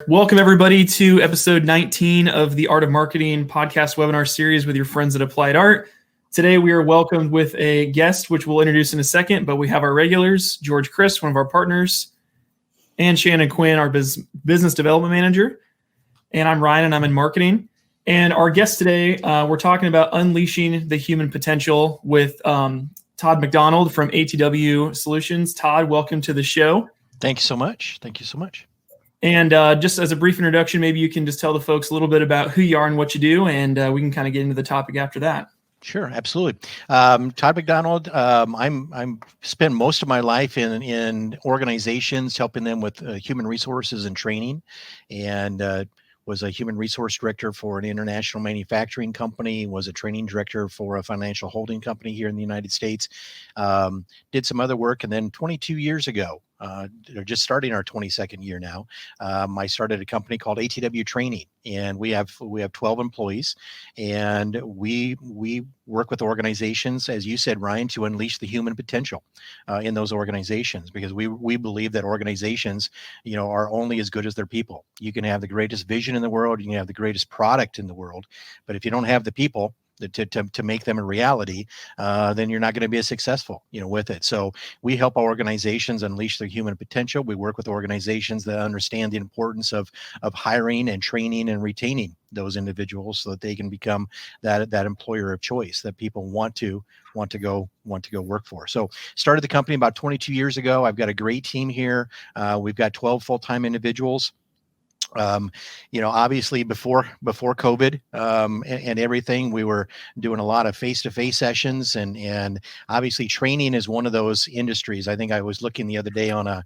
Welcome, everybody, to episode 19 of the Art of Marketing podcast webinar series with your friends at Applied Art. Today, we are welcomed with a guest, which we'll introduce in a second, but we have our regulars, George Chris, one of our partners, and Shannon Quinn, our business development manager. And I'm Ryan, and I'm in marketing. And our guest today, we're talking about unleashing the human potential with Todd McDonald from ATW Solutions. Todd, welcome to the show. Thank you so much. Thank you so much. And just as a brief introduction, maybe you can just tell the folks a little bit about who you are and what you do, and we can kind of get into the topic after that. Sure, absolutely. Todd McDonald. I'm spent most of my life in organizations, helping them with human resources and training, and was a human resource director for an international manufacturing company, was a training director for a financial holding company here in the United States, did some other work. And then 22 years ago, just starting our 22nd year now, I started a company called ATW Training, and we have 12 employees, and we work with organizations, as you said, Ryan, to unleash the human potential in those organizations, because we believe that organizations, are only as good as their people. You can have the greatest vision in the world, you can have the greatest product in the world, but if you don't have the people to make them a reality, then you're not going to be as successful, with it. So we help our organizations unleash their human potential. We work with organizations that understand the importance of hiring and training and retaining those individuals so that they can become that employer of choice that people want to go work for. So started the company about 22 years ago. I've got a great team here. We've got 12 full-time individuals. Obviously before COVID and everything, we were doing a lot of face-to-face sessions, and obviously training is one of those industries. I think I was looking the other day on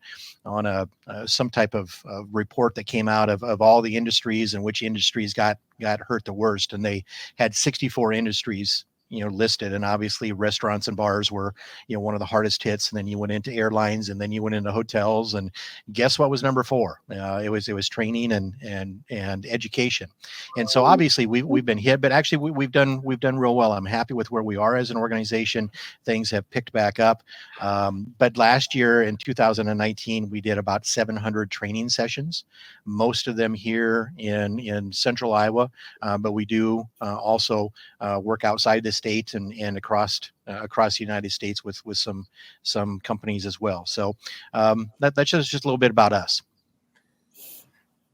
some type of report that came out of all the industries and which industries got hurt the worst, and they had 64 industries listed, and obviously restaurants and bars were one of the hardest hits, and then you went into airlines, and then you went into hotels, and guess what was number 4? It was training and education. And so obviously we've been hit, but actually we've done real well. I'm happy with where we are as an organization. Things have picked back up, but last year in 2019 we did about 700 training sessions, most of them here in central Iowa, but we do also work outside the state and across the United States with some companies as well. So that's just a little bit about us.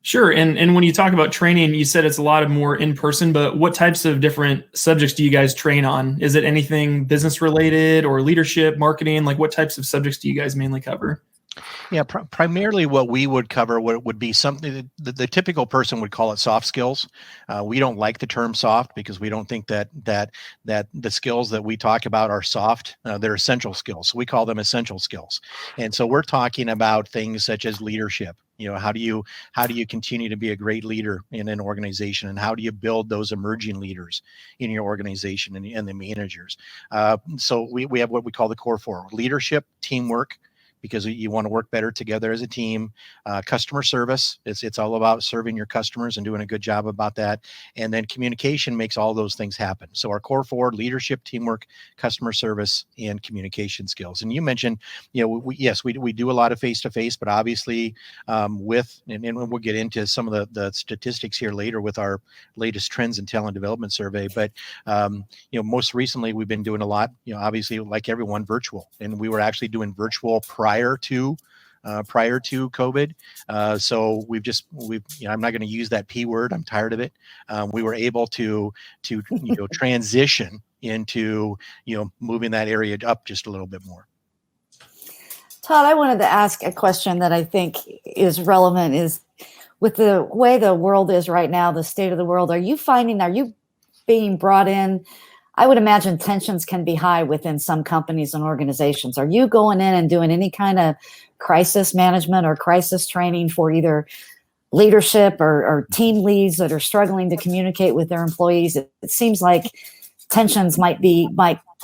Sure. And when you talk about training, you said it's a lot of more in person, but what types of different subjects do you guys train on? Is it anything business related or leadership, marketing? Like what types of subjects do you guys mainly cover? Yeah, primarily what we would cover would be something that the typical person would call it soft skills. We don't like the term soft because we don't think that the skills that we talk about are soft. They're essential skills. So we call them essential skills. And so we're talking about things such as leadership. How do you continue to be a great leader in an organization, and how do you build those emerging leaders in your organization and the managers? So we have what we call the core 4: leadership, teamwork, because you want to work better together as a team. Customer service, it's all about serving your customers and doing a good job about that. And then communication makes all those things happen. So our core 4: leadership, teamwork, customer service, and communication skills. And you mentioned, we do a lot of face-to-face, but obviously and we'll get into some of the statistics here later with our latest trends and talent development survey. But most recently we've been doing a lot, obviously like everyone, virtual, and we were actually doing virtual prior to COVID. So I'm not going to use that P word. I'm tired of it. We were able to transition into, moving that area up just a little bit more. Todd, I wanted to ask a question that I think is relevant, is with the way the world is right now, the state of the world, are you being brought in? I would imagine tensions can be high within some companies and organizations. Are you going in and doing any kind of crisis management or crisis training for either leadership or team leads that are struggling to communicate with their employees? It seems like tensions might be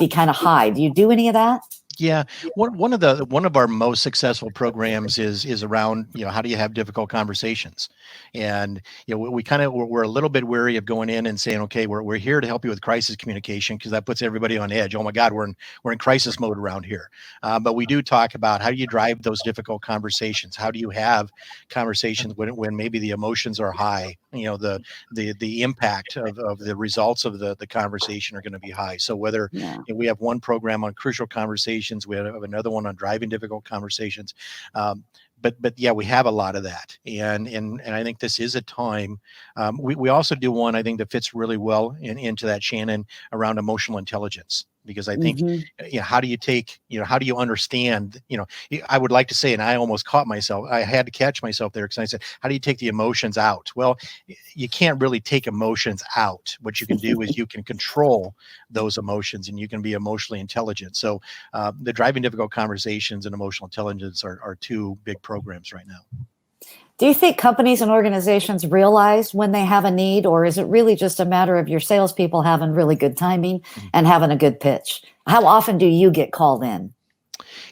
kind of high. Do you do any of that? Yeah, one of our most successful programs is around, how do you have difficult conversations, and we're a little bit wary of going in and saying, okay, we're here to help you with crisis communication, because that puts everybody on edge. Oh my God, we're in crisis mode around here. But we do talk about how do you drive those difficult conversations? How do you have conversations when maybe the emotions are high? The impact of the results of the conversation are going to be high. So whether we have one program on crucial conversations, we have another one on driving difficult conversations. But yeah, we have a lot of that, and I think this is a time. We also do one, I think, that fits really well into that, Shannon, around emotional intelligence, because I think, how do you take, how do you understand, I would like to say, and I almost caught myself, I had to catch myself there, because I said, how do you take the emotions out? Well, you can't really take emotions out. What you can do is you can control those emotions, and you can be emotionally intelligent. So the driving difficult conversations and emotional intelligence are two big programs right now. Do you think companies and organizations realize when they have a need, or is it really just a matter of your salespeople having really good timing and having a good pitch? How often do you get called in?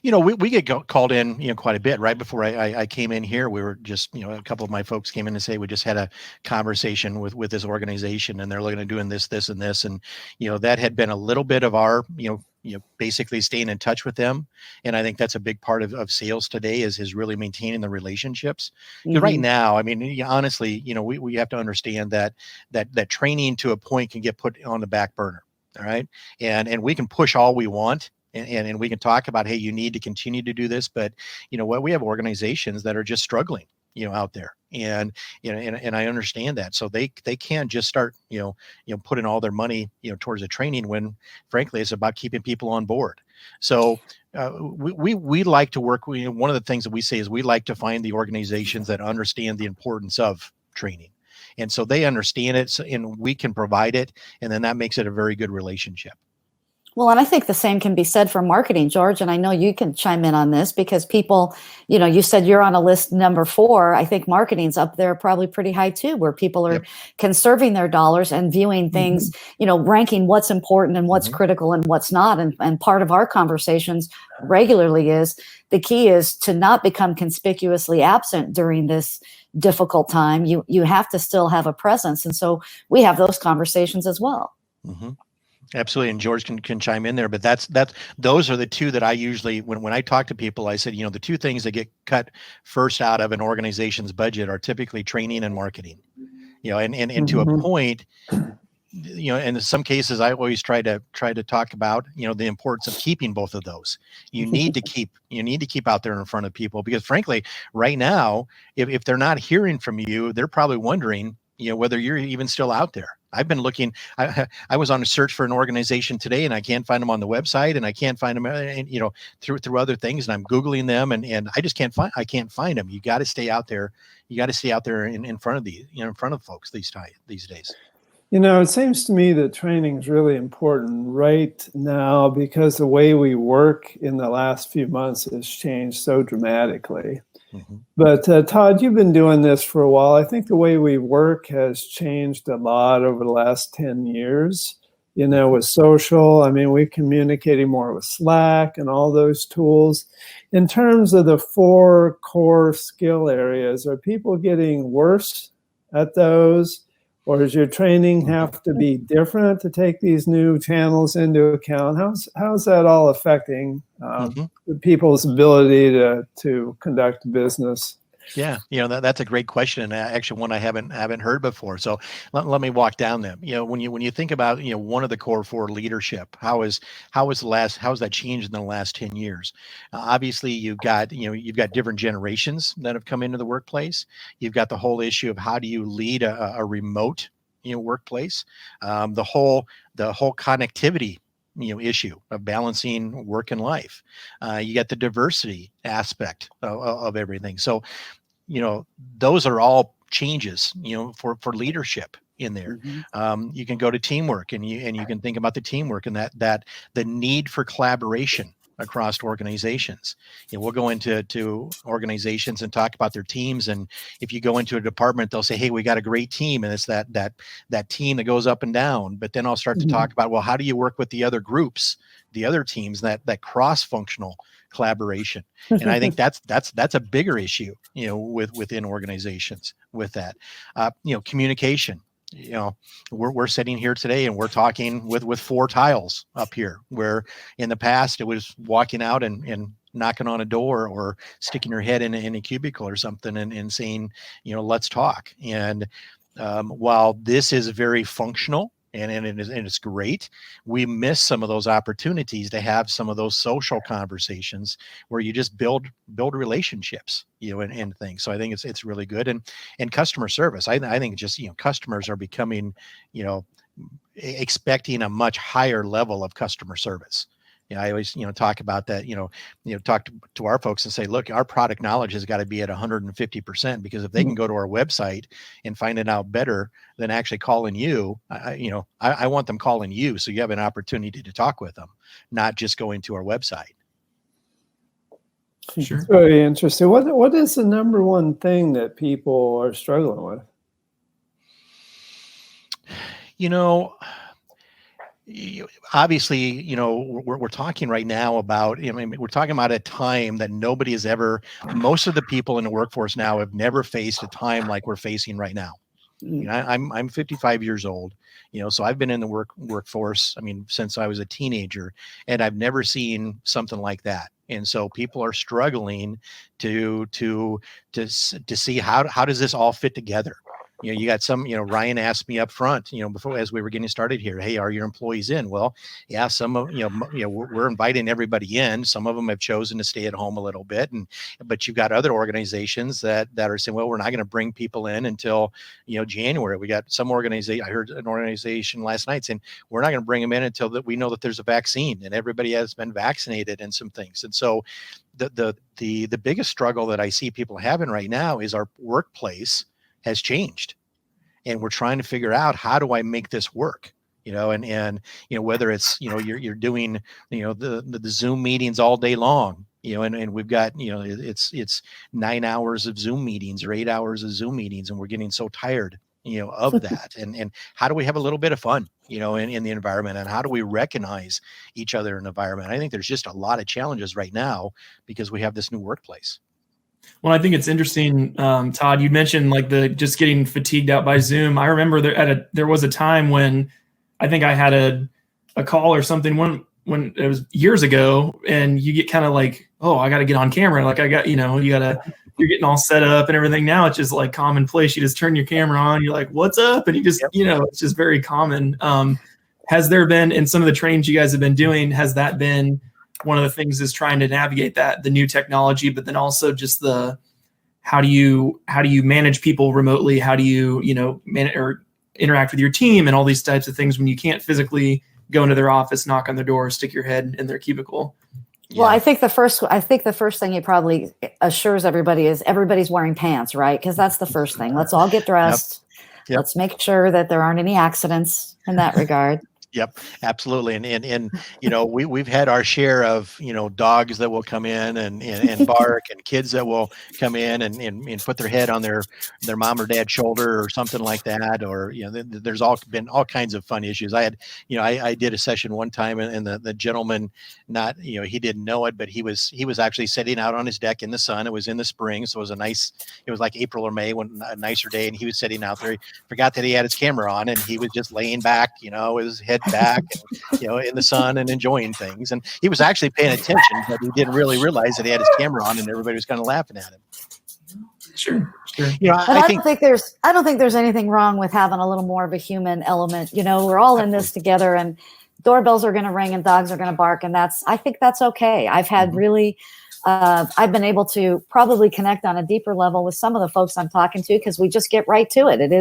We get called in, quite a bit. Right before I came in here, we were just, a couple of my folks came in and say, we just had a conversation with this organization, and they're looking at doing this, this, and this. And, that had been a little bit of our, basically staying in touch with them. And I think that's a big part of sales today is really maintaining the relationships. Because right now, I mean, honestly, we have to understand that training to a point can get put on the back burner. All right. And we can push all we want. And we can talk about, hey, you need to continue to do this, but we have organizations that are just struggling, out there, and I understand that. So they can't just start, putting all their money, towards the training, when frankly it's about keeping people on board. So we like to work. One of the things that we say is we like to find the organizations that understand the importance of training, and so they understand it, and we can provide it, and then that makes it a very good relationship. Well, and I think the same can be said for marketing, George, and I know you can chime in on this, because people, you said you're on a list number 4. I think marketing's up there probably pretty high too, where people are conserving their dollars and viewing things, ranking what's important and what's critical and what's not. And part of our conversations regularly is the key is to not become conspicuously absent during this difficult time. You have to still have a presence. And so we have those conversations as well. Absolutely. And George can chime in there, but those are the two that I usually, when I talk to people, I said, the two things that get cut first out of an organization's budget are typically training and marketing, and to a point, and in some cases, I always try to talk about, the importance of keeping both of those. You need to keep out there in front of people, because frankly, right now, if they're not hearing from you, they're probably wondering, whether you're even still out there. I've been looking. I was on a search for an organization today, and I can't find them on the website, and I can't find them, through other things. And I'm Googling them, and I just can't find them. You got to stay out there. You got to stay out there in front of in front of folks these days. It seems to me that training is really important right now, because the way we work in the last few months has changed so dramatically. But Todd, you've been doing this for a while. I think the way we work has changed a lot over the last 10 years, with social. I mean, we're communicating more with Slack and all those tools. In terms of the 4 core skill areas, are people getting worse at those? Or does your training have to be different to take these new channels into account? How's that all affecting people's ability to conduct business? Yeah, that's a great question, and actually one I haven't heard before. So let me walk down them. When you think about one of the core 4, leadership, how has that changed in the last 10 years? Obviously, you've got different generations that have come into the workplace. You've got the whole issue of how do you lead a remote workplace, the whole connectivity issue of balancing work and life. You got the diversity aspect of everything. So, those are all changes, for leadership in there. You can go to teamwork, and you can think about the teamwork, and that the need for collaboration across organizations. We'll go into organizations and talk about their teams. And if you go into a department, they'll say, hey, we got a great team. And it's that team that goes up and down. But then I'll start to talk about, well, how do you work with the other groups, the other teams, that cross-functional collaboration? And I think that's a bigger issue, within organizations with that. Communication. We're sitting here today and we're talking with 4 tiles up here, where in the past it was walking out and knocking on a door or sticking your head in a cubicle or something and saying, let's talk. And while this is very functional and it's great, we miss some of those opportunities to have some of those social conversations where you just build relationships, and things. So I think it's really good. And customer service, I think just, customers are becoming, expecting a much higher level of customer service. I always, talk about that, talk to our folks and say, look, our product knowledge has got to be at 150%, because if they can go to our website and find it out better than actually calling you, I want them calling you, so you have an opportunity to talk with them, not just going to our website. Sure. It's very interesting. What is the number one thing that people are struggling with? Obviously, we're talking right now about, we're talking about a time that nobody has ever, most of the people in the workforce now have never faced a time like we're facing right now. I'm 55 years old, so I've been in the workforce, since I was a teenager, and I've never seen something like that. And so people are struggling to see how does this all fit together. You got some, Ryan asked me up front, before, as we were getting started here, hey, are your employees in? Well, yeah, some of, we're inviting everybody in. Some of them have chosen to stay at home a little bit. But you've got other organizations that are saying, well, we're not going to bring people in until, January. We got some organization. I heard an organization last night saying, we're not going to bring them in until that we know that there's a vaccine and everybody has been vaccinated and some things. And so the biggest struggle that I see people having right now is our workplace has changed, and we're trying to figure out, how do I make this work? And whether it's, you're doing, the Zoom meetings all day long, and we've got, it's 9 hours of Zoom meetings or 8 hours of Zoom meetings, and we're getting so tired, of that. And how do we have a little bit of fun, in the environment, and how do we recognize each other in the environment? I think there's just a lot of challenges right now because we have this new workplace. Well, I think it's interesting, Todd, you mentioned like just getting fatigued out by Zoom. I remember there was a time when I think I had a call or something when it was years ago, and you get kind of like, oh, I got to get on camera. Like you're getting all set up and everything. Now it's just like commonplace. You just turn your camera on, you're like, what's up? And you just, it's just very common. Has there been, in some of the trainings you guys have been doing, has that been one of the things, is trying to navigate the new technology, but then also just how do you manage people remotely? How do you, manage or interact with your team and all these types of things when you can't physically go into their office, knock on their door, stick your head in their cubicle? Well, I think the first thing you probably assures everybody is everybody's wearing pants, right? Because that's the first thing. Let's all get dressed. Yep. Let's make sure that there aren't any accidents in that regard. Yep, absolutely. And we've had our share of, dogs that will come in and bark, and kids that will come in and put their head on their mom or dad's shoulder or something like that. Or, there's been all kinds of fun issues. I had, I did a session one time, and the gentleman, not, he didn't know it, but he was actually sitting out on his deck in the sun. It was in the spring. So it was like April or May, a nicer day. And he was sitting out there. He forgot that he had his camera on, and he was just laying back, with his head back, and, in the sun and enjoying things. And he was actually paying attention, but he didn't really realize that he had his camera on, and everybody was kind of laughing at him. Sure. I don't think there's anything wrong with having a little more of a human element. We're all in this together, and doorbells are going to ring and dogs are going to bark. And I think that's okay. I've had really, I've been able to probably connect on a deeper level with some of the folks I'm talking to, because we just get right to it. It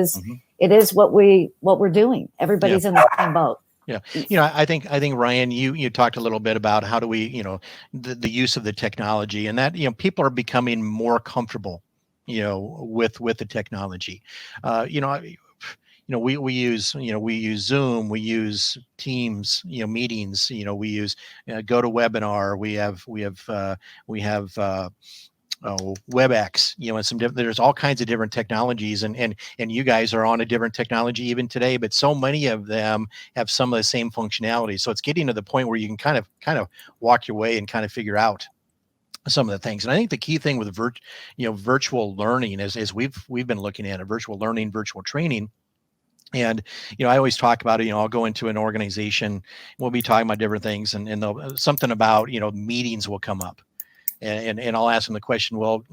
is what we're doing. Everybody's in the same boat. Yeah. I think Ryan, you talked a little bit about how do we, the use of the technology, and that, people are becoming more comfortable, with the technology. we use Zoom, we use Teams, meetings, we use GoToWebinar, we have WebEx, and there's all kinds of different technologies, and you guys are on a different technology even today, but so many of them have some of the same functionality. So it's getting to the point where you can kind of walk your way and kind of figure out some of the things. And I think the key thing with virtual learning is we've been looking at virtual learning, virtual training. And, I always talk about it, I'll go into an organization, we'll be talking about different things, and something about, meetings will come up. And I'll ask them the question, well,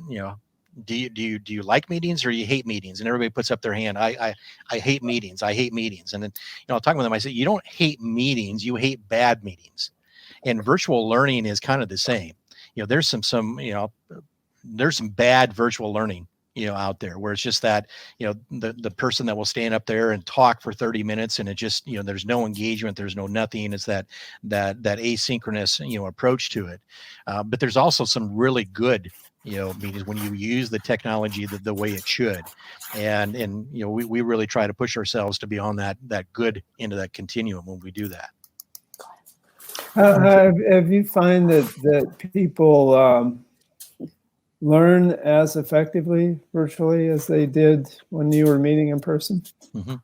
do you like meetings or do you hate meetings? And everybody puts up their hand. I hate meetings. I hate meetings. And then, I'll talk with them. I say, you don't hate meetings. You hate bad meetings. And virtual learning is kind of the same. There's there's some bad virtual learning, out there where it's just that, the person that will stand up there and talk for 30 minutes and it just, there's no engagement, there's no nothing. It's that asynchronous, approach to it. But there's also some really good, meetings when you use the technology the way it should. And we really try to push ourselves to be on that good end of that continuum when we do that. Have you find that people learn as effectively virtually as they did when you were meeting in person? Mm-hmm.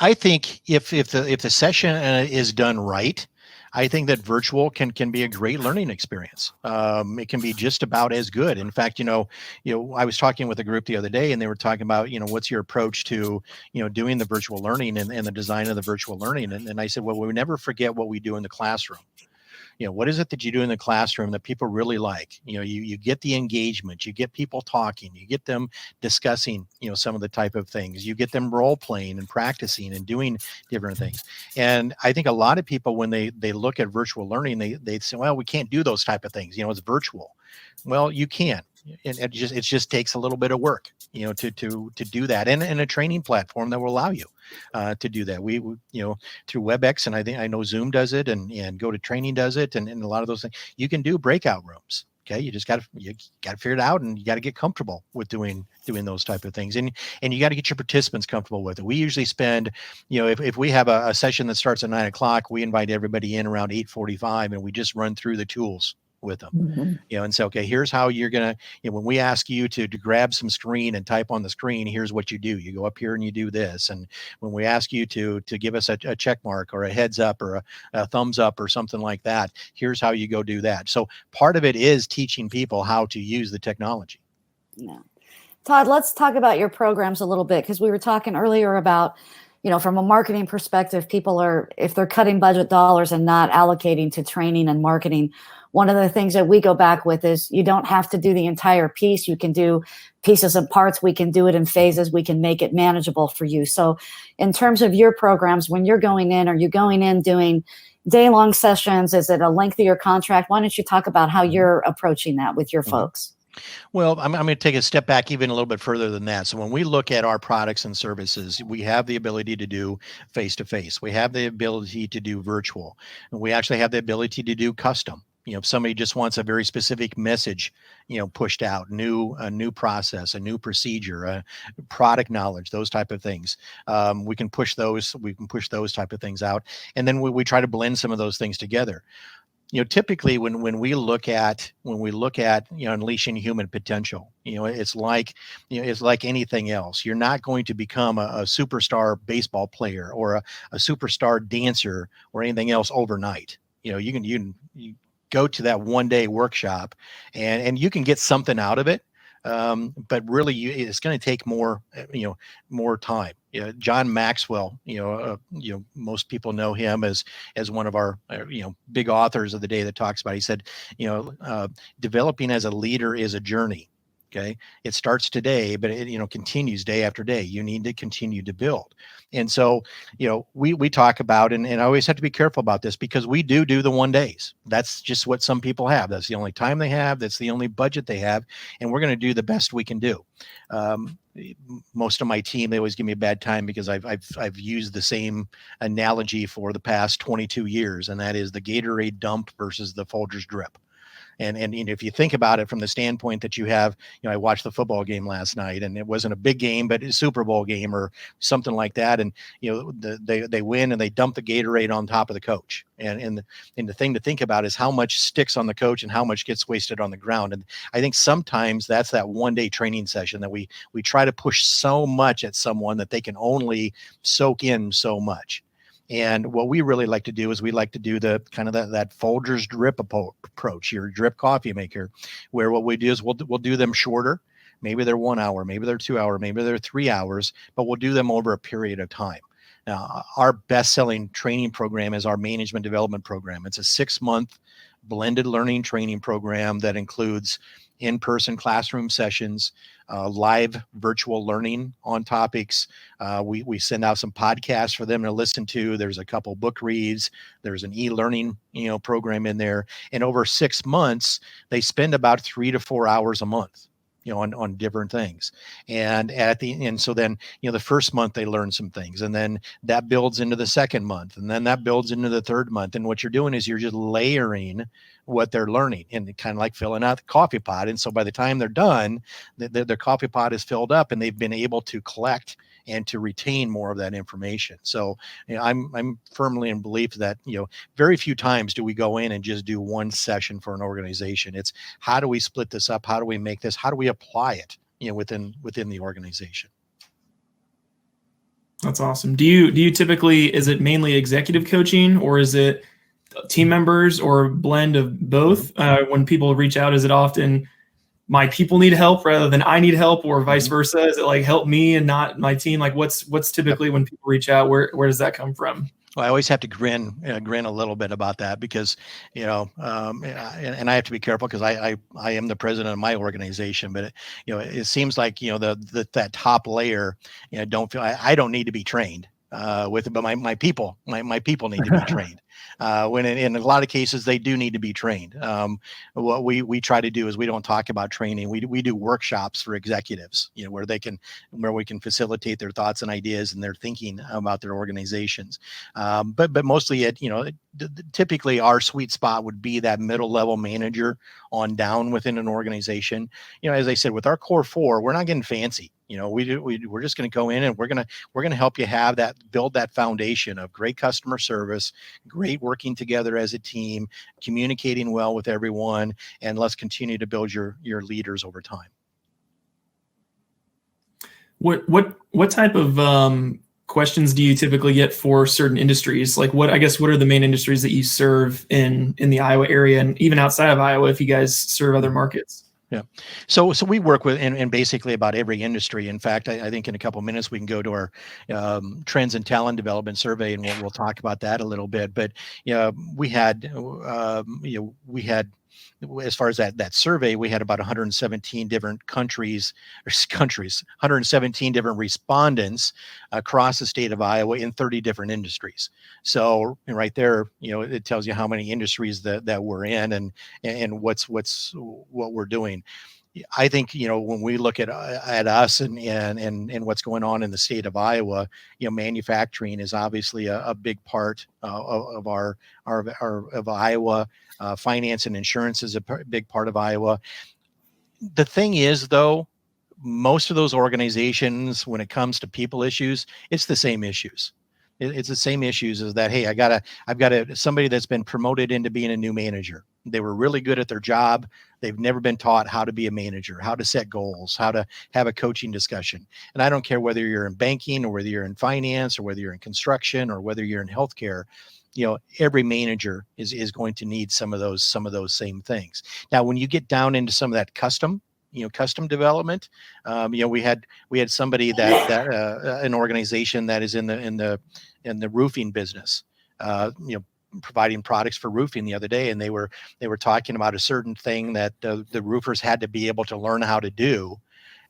I think if the session is done right, I think that virtual can be a great learning experience. It can be just about as good. In fact, I was talking with a group the other day, and they were talking about, what's your approach to, doing the virtual learning and the design of the virtual learning. And I said, well, we never forget what we do in the classroom. What is it that you do in the classroom that people really like? You get the engagement, you get people talking, you get them discussing, some of the type of things, you get them role playing and practicing and doing different things. And I think a lot of people, when they look at virtual learning, they say, well, we can't do those type of things. It's virtual. Well, you can. And it just takes a little bit of work, to do that, and a training platform that will allow you to do that. We through WebEx, and I know Zoom does it, and GoToTraining does it, and a lot of those things. You can do breakout rooms. Okay, you just got to figure it out, and you got to get comfortable with doing those type of things, and you got to get your participants comfortable with it. We usually spend, if we have a session that starts at 9:00, we invite everybody in around 8:45, and we just run through the tools with them, and say, okay, here's how you're gonna, when we ask you to grab some screen and type on the screen, here's what you do. You go up here and you do this. And when we ask you to give us a check mark or a heads up or a thumbs up or something like that, here's how you go do that. So part of it is teaching people how to use the technology. Yeah. Todd, let's talk about your programs a little bit, because we were talking earlier about, from a marketing perspective, people are, if they're cutting budget dollars and not allocating to training and marketing, one of the things that we go back with is you don't have to do the entire piece. You can do pieces and parts. We can do it in phases. We can make it manageable for you. So in terms of your programs, when you're going in, are you going in doing day-long sessions? Is it a lengthier contract? Why don't you talk about how you're approaching that with your folks? Well, I'm going to take a step back even a little bit further than that. So when we look at our products and services, we have the ability to do face-to-face. We have the ability to do virtual. And we actually have the ability to do custom. If somebody just wants a very specific message, pushed out, a new process, a new procedure, product knowledge, those type of things, we can push those type of things out. And then we try to blend some of those things together. Typically when we look at unleashing human potential, it's like anything else. You're not going to become a superstar baseball player or a superstar dancer or anything else overnight. You go to that one-day workshop and you can get something out of it. But really it's going to take more time. John Maxwell, most people know him as one of our, big authors of the day that talks about, he said, developing as a leader is a journey. Okay. It starts today, but it, continues day after day. You need to continue to build. And so, we talk about, and I always have to be careful about this because we do the 1 days. That's just what some people have. That's the only time they have. That's the only budget they have. And we're going to do the best we can do. Most of my team, they always give me a bad time because I've used the same analogy for the past 22 years. And that is the Gatorade dump versus the Folgers drip. And if you think about it from the standpoint that you have, I watched the football game last night, and it wasn't a big game, but a Super Bowl game or something like that. And, they win and they dump the Gatorade on top of the coach. And the thing to think about is how much sticks on the coach and how much gets wasted on the ground. And I think sometimes that's that one-day training session that we try to push so much at someone that they can only soak in so much. And what we really like to do is we like to do the kind of that Folgers drip approach, your drip coffee maker, where what we do is we'll do them shorter. Maybe they're 1 hour, maybe they're 2 hour, maybe they're 3 hours, but we'll do them over a period of time. Now, our best-selling training program is our management development program. It's a 6-month blended learning training program that includes in-person classroom sessions, live virtual learning on topics. We send out some podcasts for them to listen to. There's a couple book reads. There's an e-learning program in there. And over 6 months, they spend about 3 to 4 hours a month on different things. And so then, the first month they learn some things, and then that builds into the second month, and then that builds into the third month. And what you're doing is you're just layering what they're learning, and kind of like filling out the coffee pot. And so by the time they're done, their coffee pot is filled up, and they've been able to collect and to retain more of that information. So I'm firmly in belief that, very few times do we go in and just do one session for an organization. It's how do we split this up? How do we make this? How do we apply it, within the organization? That's awesome. Do you typically, is it mainly executive coaching, or is it team members, or a blend of both? When people reach out, is it often my people need help rather than I need help, or vice versa? Is it like help me and not my team? Like what's typically when people reach out, where does that come from? Well, I always have to grin a little bit about that because, and I have to be careful because I am the president of my organization, but it seems like, that top layer, don't feel I don't need to be trained with it, but my people need to be trained. When in a lot of cases they do need to be trained. What we try to do is we don't talk about training. We do workshops for executives, where we can facilitate their thoughts and ideas and their thinking about their organizations. But mostly typically our sweet spot would be that middle level manager on down within an organization. As I said, with our core 4, we're not getting fancy. We're just going to go in and we're going to help you build that foundation of great customer service, great working together as a team, communicating well with everyone, and let's continue to build your leaders over time. What type of questions do you typically get for certain industries? Like what are the main industries that you serve in the Iowa area, and even outside of Iowa if you guys serve other markets? Yeah. So we work with in basically about every industry. In fact, I think in a couple of minutes we can go to our trends and talent development survey, and we'll talk about that a little bit. But we had as far as that survey, we had about 117 different 117 different respondents across the state of Iowa in 30 different industries. So right there, it tells you how many industries that we're in and what we're doing. I think, when we look at us and what's going on in the state of Iowa, manufacturing is obviously a big part of Iowa. Finance and insurance is a big part of Iowa. The thing is, though, most of those organizations, when it comes to people issues, it's the same issues. It's the same issues as that. Hey, I've got somebody that's been promoted into being a new manager. They were really good at their job. They've never been taught how to be a manager, how to set goals, how to have a coaching discussion. And I don't care whether you're in banking or whether you're in finance or whether you're in construction or whether you're in healthcare. Every manager is going to need some of those same things. Now, when you get down into some of that custom development, we had somebody that an organization that is in the roofing business, providing products for roofing the other day, and they were talking about a certain thing that the roofers had to be able to learn how to do.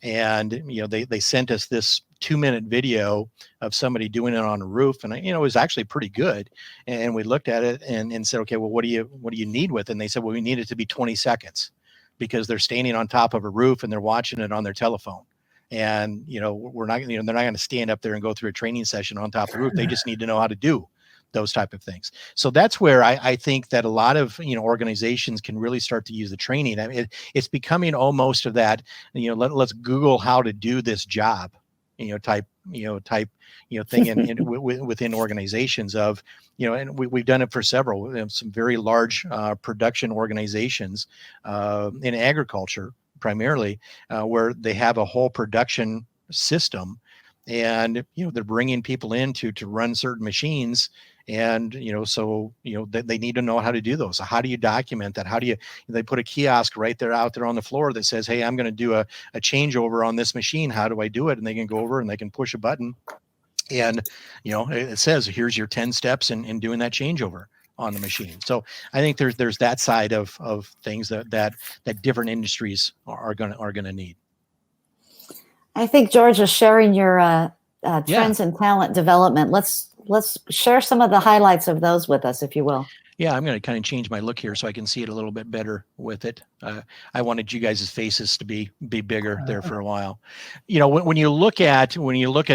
And they sent us this 2-minute video of somebody doing it on a roof, and it was actually pretty good. And we looked at it and said, okay, well, what do you need with it? And they said, well, we need it to be 20 seconds because they're standing on top of a roof and they're watching it on their telephone. And they're not going to stand up there and go through a training session on top of the roof. They just need to know how to do those type of things. So that's where I think that a lot of, organizations can really start to use the training. I mean, it's becoming almost of that, let's Google how to do this job, type thing within organizations of, and we've done it for several, some very large production organizations in agriculture primarily, where they have a whole production system, and they're bringing people in to run certain machines, and they need to know how to do those. So how do you document that? How do they put a kiosk right there out there on the floor that says, hey, I'm going to do a changeover on this machine, how do I do it? And they can go over and they can push a button, and it says, here's your 10 steps in doing that changeover on the machine. So I think there's that side of things that different industries are gonna need. I think George is sharing your trends in talent development. Let's share some of the highlights of those with us, if you will. Yeah, I'm going to kind of change my look here so I can see it a little bit better with it. I wanted you guys' faces to be bigger there for a while. When you look at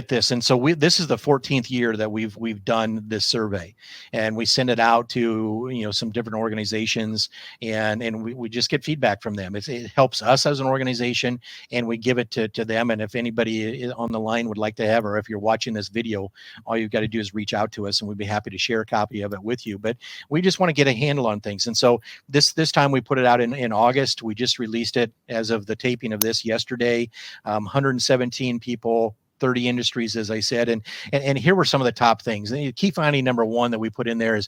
this, and so this is the 14th year that we've done this survey, and we send it out to some different organizations, and we just get feedback from them. It helps us as an organization, and we give it to them. And if anybody on the line would like to have, or if you're watching this video, all you've got to do is reach out to us, and we'd be happy to share a copy of it with you. But we just want to get a handle on things. And so this time we put it out in August. We just released it as of the taping of this yesterday. 117 people, 30 industries, as I said. And here were some of the top things. And key finding number one that we put in there is,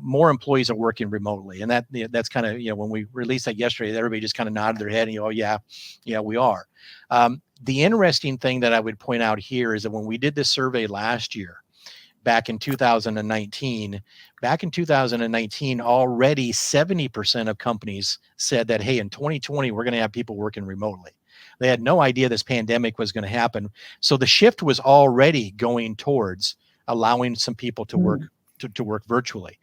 more employees are working remotely. And that's kind of, when we released that yesterday, everybody just kind of nodded their head and, oh yeah, we are. The interesting thing that I would point out here is that when we did this survey last year, back in 2019, already 70% of companies said that, hey, in 2020, we're going to have people working remotely. They had no idea this pandemic was going to happen. So the shift was already going towards allowing some people to work to work virtually.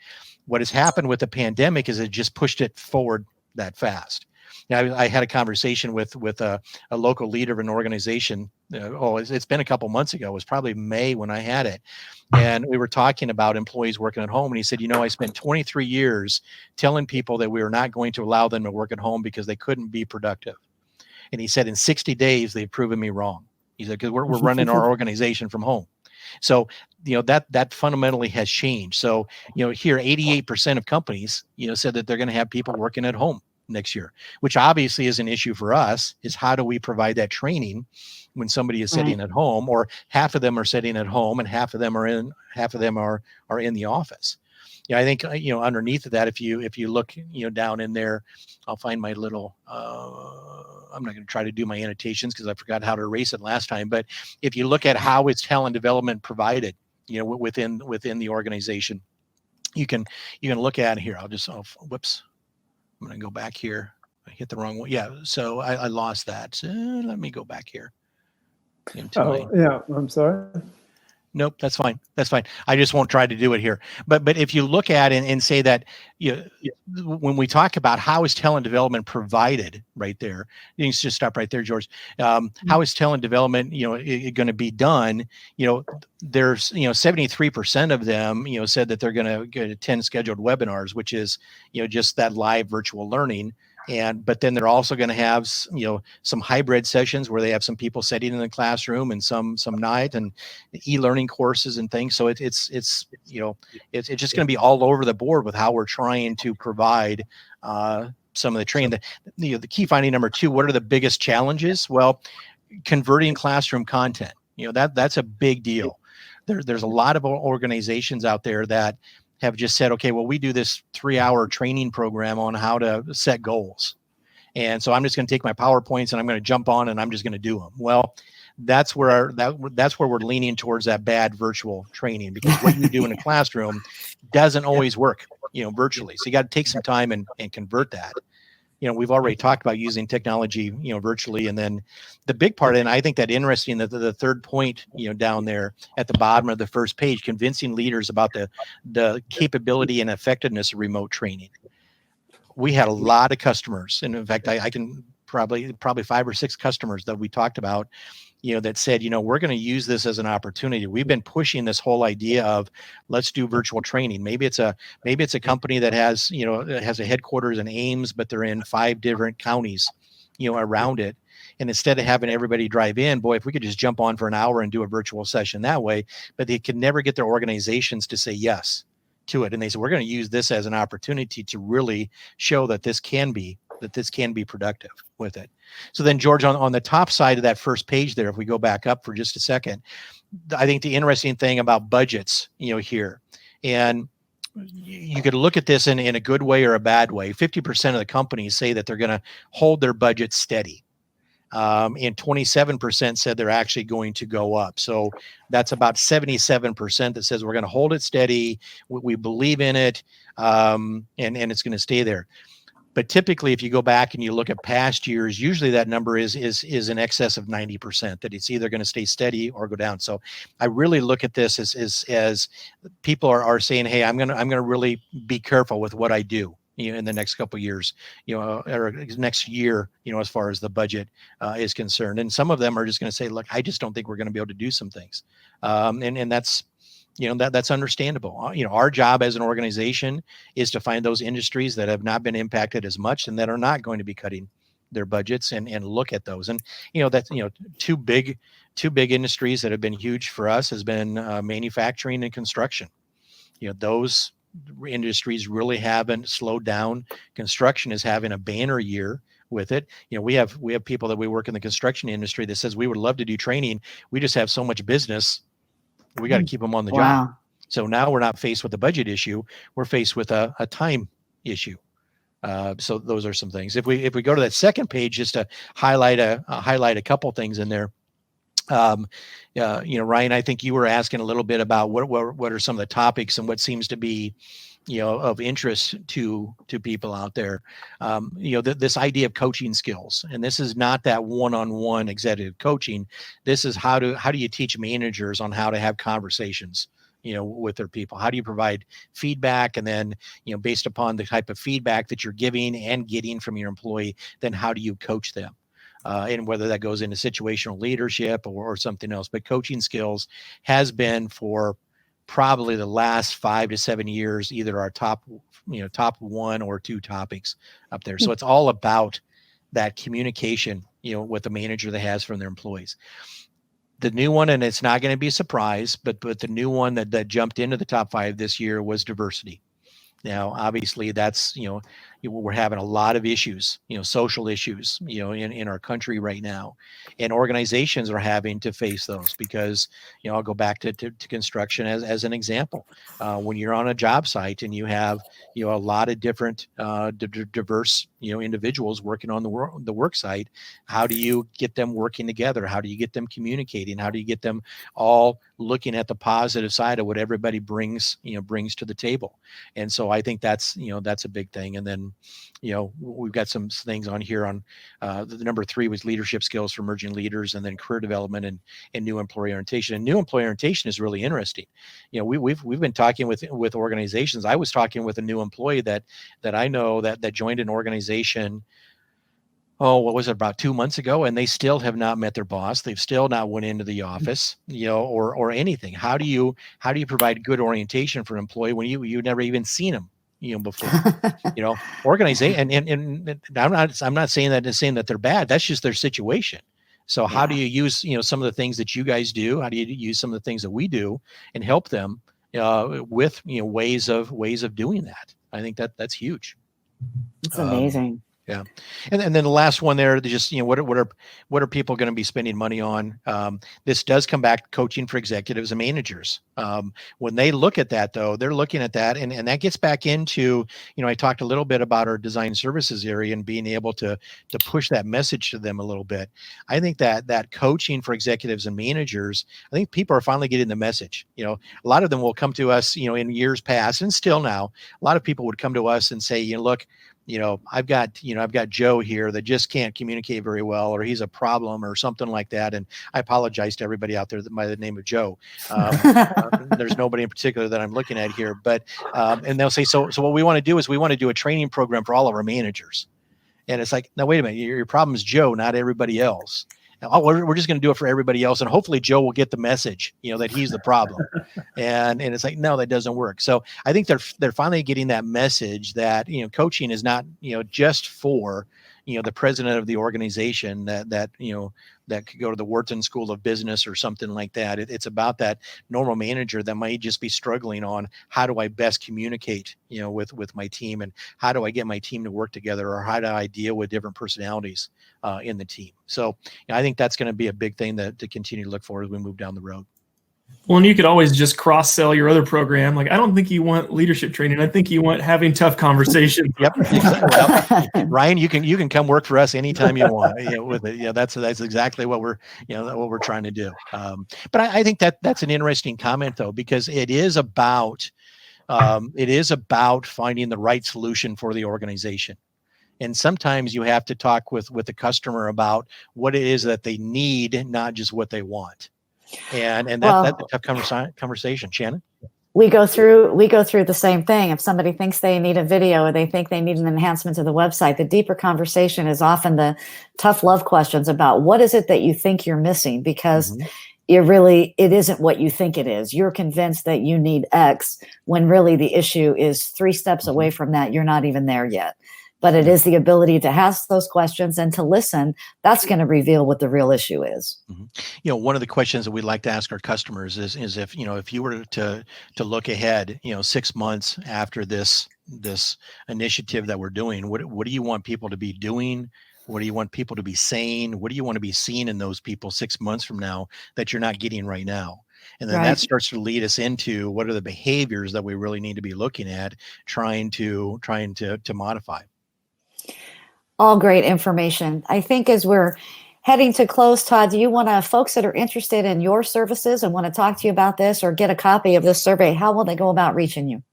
What has happened with the pandemic is it just pushed it forward that fast. Now, I had a conversation with a local leader of an organization. It's been a couple months ago. It was probably May when I had it. And we were talking about employees working at home. And he said, I spent 23 years telling people that we were not going to allow them to work at home because they couldn't be productive. And he said, in 60 days, they've proven me wrong. He said, because we're running our organization from home. So, that fundamentally has changed. So, here, 88% of companies, said that they're going to have people working at home next year, which obviously is an issue for us, is how do we provide that training when somebody is sitting at home, or half of them are sitting at home and half of them are in the office. I think, underneath of that, if you look, down in there, I'll find my little, I'm not going to try to do my annotations because I forgot how to erase it last time. But if you look at how is talent development provided, within the organization, you can look at here. Whoops. I'm going to go back here. I hit the wrong one. Yeah. So I lost that. Let me go back here. I'm sorry. Nope, that's fine. That's fine. I just won't try to do it here. But if you look at it and say that, when we talk about how is talent development provided, right there, you can just stop right there, George. How is talent development, going to be done? There's 73% of them, said that they're going to attend scheduled webinars, which is, just that live virtual learning. But then they're also going to have, some hybrid sessions where they have some people sitting in the classroom and some not, and e-learning courses and things. So it's just going to be all over the board with how we're trying to provide some of the training. The key finding number two, what are the biggest challenges? Well, converting classroom content, that's a big deal. There's a lot of organizations out there that have just said, okay, well, we do this 3-hour training program on how to set goals. And so I'm just going to take my PowerPoints and I'm going to jump on and I'm just going to do them. Well, that's where we're leaning towards that bad virtual training, because what you do in a classroom doesn't always work, virtually. So you got to take some time and convert that. We've already talked about using technology, virtually. And then the big part, and I think that interesting, that the third point, down there at the bottom of the first page, convincing leaders about the capability and effectiveness of remote training. We had a lot of customers. And in fact, I can probably 5 or 6 customers that we talked about, that said, we're going to use this as an opportunity. We've been pushing this whole idea of let's do virtual training. Maybe it's a company that has, has a headquarters in Ames, but they're in 5 different counties, around it. And instead of having everybody drive in, boy, if we could just jump on for an hour and do a virtual session that way, but they could never get their organizations to say yes to it. And they said, we're going to use this as an opportunity to really show that this can be productive with it. So then, George, on the top side of that first page there, if we go back up for just a second, I think the interesting thing about budgets, here, and you could look at this in a good way or a bad way. 50% of the companies say that they're going to hold their budget steady. And 27% said they're actually going to go up. So that's about 77% that says we're going to hold it steady. We believe in it, and it's going to stay there. But typically, if you go back and you look at past years, usually that number is in excess of 90%, that it's either going to stay steady or go down. So I really look at this as people are saying, hey, I'm gonna really be careful with what I do, in the next couple of years, or next year, as far as the budget is concerned. And some of them are just going to say, look, I just don't think we're going to be able to do some things, and that's. That's understandable. Our job as an organization is to find those industries that have not been impacted as much and that are not going to be cutting their budgets and look at those. And, that's, two big industries that have been huge for us has been manufacturing and construction. Those industries really haven't slowed down. Construction is having a banner year with it. We have people that we work in the construction industry that says we would love to do training. We just have so much business. We got to keep them on the job. So now we're not faced with a budget issue. We're faced with a time issue. So those are some things. If we go to that second page, just to highlight a couple things in there. Ryan, I think you were asking a little bit about what are some of the topics and what seems to be, of interest to people out there. This idea of coaching skills, and this is not that one-on-one executive coaching. This is how do you teach managers on how to have conversations, with their people? How do you provide feedback? And then, based upon the type of feedback that you're giving and getting from your employee, then how do you coach them? And whether that goes into situational leadership or something else, but coaching skills has been for probably the last 5 to 7 years, either our top 1 or 2 topics up there. So it's all about that communication, with the manager that has from their employees. The new one, and it's not going to be a surprise, but the new one that jumped into the top 5 this year was diversity. Now, obviously, that's, we're having a lot of issues, social issues, in our country right now, and organizations are having to face those because, I'll go back to construction as an example. When you're on a job site and you have, a lot of different diverse, individuals working on the work site, how do you get them working together? How do you get them communicating? How do you get them all looking at the positive side of what everybody brings to the table? And so I think that's a big thing. And then, we've got some things on here on the number 3 was leadership skills for emerging leaders, and then career development and new employee orientation. And new employee orientation is really interesting. We've been talking with organizations. I was talking with a new employee that I know that joined an organization. What was it, about 2 months ago? And they still have not met their boss. They've still not went into the office, or anything. How do you provide good orientation for an employee when you've never even seen them, before? Organization. And I'm not saying that they're bad. That's just their situation. So how do you use, some of the things that you guys do? How do you use some of the things that we do and help them with, ways of doing that? I think that's huge. It's amazing. Yeah. And then the last one there, just, what are people going to be spending money on? This does come back to coaching for executives and managers. When they look at that, though, they're looking at that, and that gets back into, I talked a little bit about our design services area and being able to push that message to them a little bit. I think that coaching for executives and managers, I think people are finally getting the message. A lot of them will come to us, in years past, and still now, a lot of people would come to us and say, look, I've got Joe here that just can't communicate very well, or he's a problem or something like that. And I apologize to everybody out there by the name of Joe. There's nobody in particular that I'm looking at here, but, and they'll say, so what we want to do is we want to do a training program for all of our managers. And it's like, no, wait a minute, your problem is Joe, not everybody else. Oh, we're just going to do it for everybody else, and hopefully Joe will get the message, that he's the problem. And it's like, no, that doesn't work. So I think they're finally getting that message that coaching is not just for the president of the organization that could go to the Wharton School of Business or something like that. It's about that normal manager that might just be struggling on how do I best communicate with my team, and how do I get my team to work together, or how do I deal with different personalities in the team. So I think that's going to be a big thing to continue to look for as we move down the road. Well, and you could always just cross-sell your other program. Like, I don't think you want leadership training. I think you want having tough conversations. Yep. Exactly. Well, Ryan, you can come work for us anytime you want. With it. That's exactly what we're trying to do. But I think that's an interesting comment, though, because it is about finding the right solution for the organization. And sometimes you have to talk with the customer about what it is that they need, not just what they want. And that's a tough conversation. Shannon? We go through the same thing. If somebody thinks they need a video, or they think they need an enhancement to the website, the deeper conversation is often the tough love questions about what is it that you think you're missing, because it isn't what you think it is. You're convinced that you need X, when really the issue is 3 steps away from that. You're not even there yet. But it is the ability to ask those questions and to listen. That's going to reveal what the real issue is. One of the questions that we'd like to ask our customers is if you were to look ahead, 6 months after this initiative that we're doing, what do you want people to be doing? What do you want people to be saying? What do you want to be seeing in those people 6 months from now that you're not getting right now? And then that starts to lead us into what are the behaviors that we really need to be looking at, trying to modify. All great information. I think as we're heading to close, Todd, do you want folks that are interested in your services and want to talk to you about this or get a copy of this survey, how will they go about reaching you?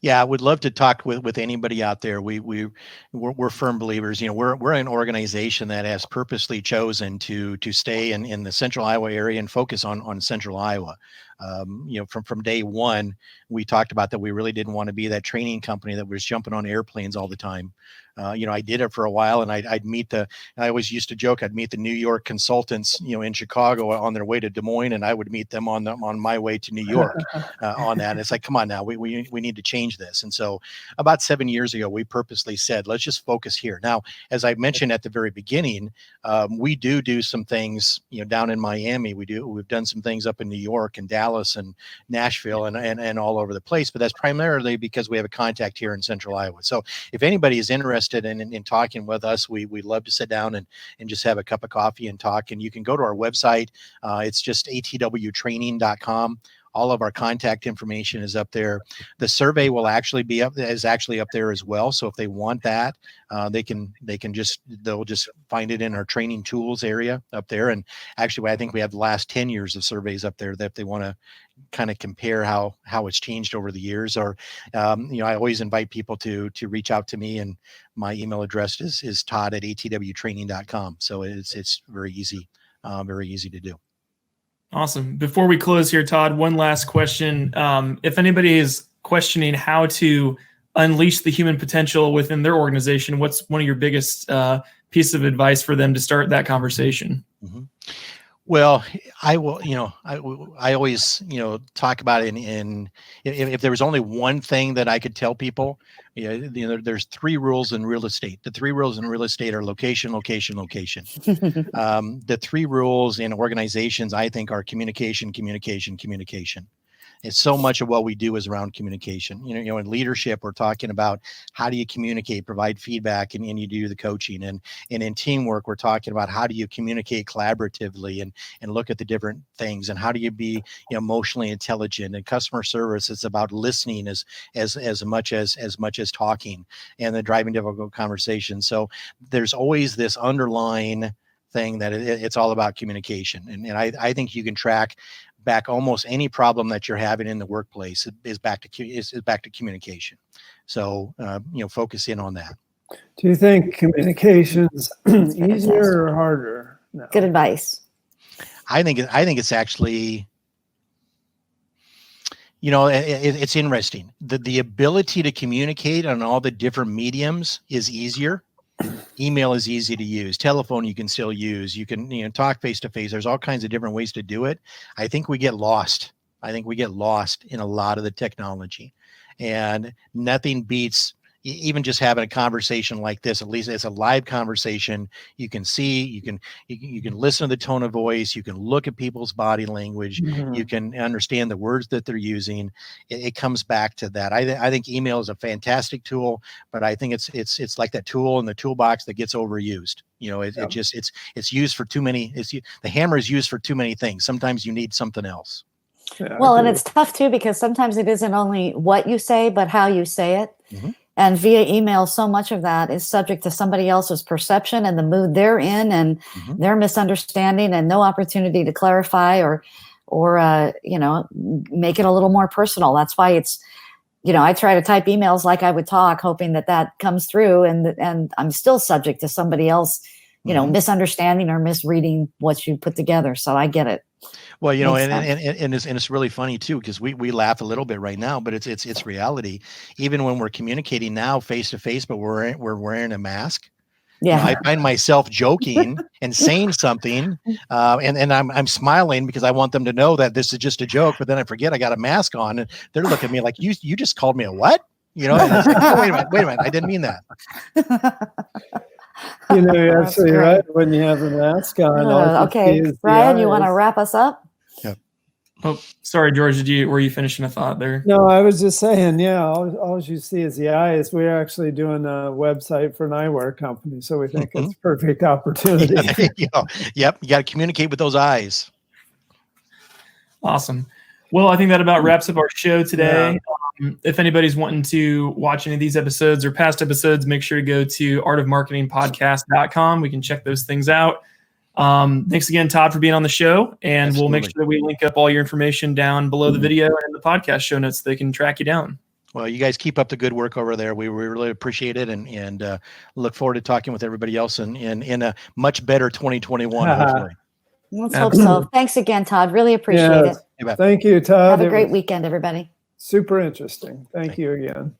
Yeah, I would love to talk with anybody out there. We're firm believers. We're an organization that has purposely chosen to stay in the Central Iowa area and focus on Central Iowa. From day one, we talked about that we really didn't want to be that training company that was jumping on airplanes all the time. I did it for a while, and I always used to joke, I'd meet the New York consultants, in Chicago on their way to Des Moines, and I would meet them on my way to New York on that. And it's like, come on now, we need to change this. And so about 7 years ago, we purposely said, let's just focus here. Now, as I mentioned at the very beginning, we do some things, down in Miami. We've done some things up in New York and Dallas and Nashville and all over the place, but that's primarily because we have a contact here in Central Iowa. So if anybody is interested in talking with us, we'd love to sit down and just have a cup of coffee and talk. And you can go to our website. It's just atwtraining.com. All of our contact information is up there. The survey will actually be up there as well. So if they want that, they'll just find it in our training tools area up there. And actually, I think we have the last 10 years of surveys up there that if they want to kind of compare how it's changed over the years, or I always invite people to reach out to me, and my email address is todd@atwtraining.com. So it's very easy to do. Awesome. Before we close here, Todd, one last question. If anybody is questioning how to unleash the human potential within their organization, what's one of your biggest pieces of advice for them to start that conversation? Well, I will, I always, talk about it if there was only one thing that I could tell people, there's 3 rules in real estate. The 3 rules in real estate are location, location, location. The 3 rules in organizations, I think, are communication, communication, communication. It's so much of what we do is around communication. In leadership, we're talking about how do you communicate, provide feedback, and you do the coaching. And in teamwork, we're talking about how do you communicate collaboratively and look at the different things, and how do you be emotionally intelligent. And customer service is about listening as much as talking, and then driving difficult conversations. So there's always this underlying thing that it's all about communication. And I think you can track back almost any problem that you're having in the workplace is back to communication. So, focus in on that. Do you think communication's easier or harder now? Good advice. I think it's actually, it's interesting. The ability to communicate on all the different mediums is easier. Email is easy to use. Telephone you can still use. You can talk face to face. There's all kinds of different ways to do it. I think we get lost. In a lot of the technology, and nothing beats even just having a conversation like this. At least it's a live conversation. You can see, you can listen to the tone of voice. You can look at people's body language. Mhm. You can understand the words that they're using. It comes back to that. I think email is a fantastic tool, but I think it's like that tool in the toolbox that gets overused. It's used for too many. The hammer is used for too many things. Sometimes you need something else. Yeah, Well, I and agree. it's tough too, because sometimes it isn't only what you say, but how you say it. Mhm. And via email, so much of that is subject to somebody else's perception and the mood they're in and Mhm. their misunderstanding, and no opportunity to clarify or make it a little more personal. That's why it's, I try to type emails like I would talk, hoping that comes through, and I'm still subject to somebody else, Mhm. misunderstanding or misreading what you put together. So I get it. Well, Makes and it's really funny too, because we laugh a little bit right now, but it's reality. Even when we're communicating now face to face, but we're wearing a mask. Yeah. I find myself joking and saying something, and I'm smiling because I want them to know that this is just a joke. But then I forget I got a mask on, and they're looking at me like, you just called me a what? And it's like, oh, wait a minute, I didn't mean that. You're That's absolutely great. right. When you have a mask on, all you see Okay, is the Ryan, you want to eyes. wrap us up? Oh, sorry, George. Were you finishing a thought there? No, I was just saying, yeah, all you see is the eyes. We're actually doing a website for an eyewear company, so we think it's a perfect opportunity. Yeah, there you go. Yep, you got to communicate with those eyes. Awesome. Well, I think that about wraps up our show today. If anybody's wanting to watch any of these episodes or past episodes, make sure to go to artofmarketingpodcast.com. We can check those things out. Thanks again, Todd, for being on the show. And We'll make sure that we link up all your information down below the video and in the podcast show notes so they can track you down. Well, you guys keep up the good work over there. We really appreciate it, and look forward to talking with everybody else in a much better 2021, hopefully. Let's hope so. Thanks again, Todd. Really appreciate it. Thank you, Todd. Have a It great was weekend, everybody. super interesting. Thank you again.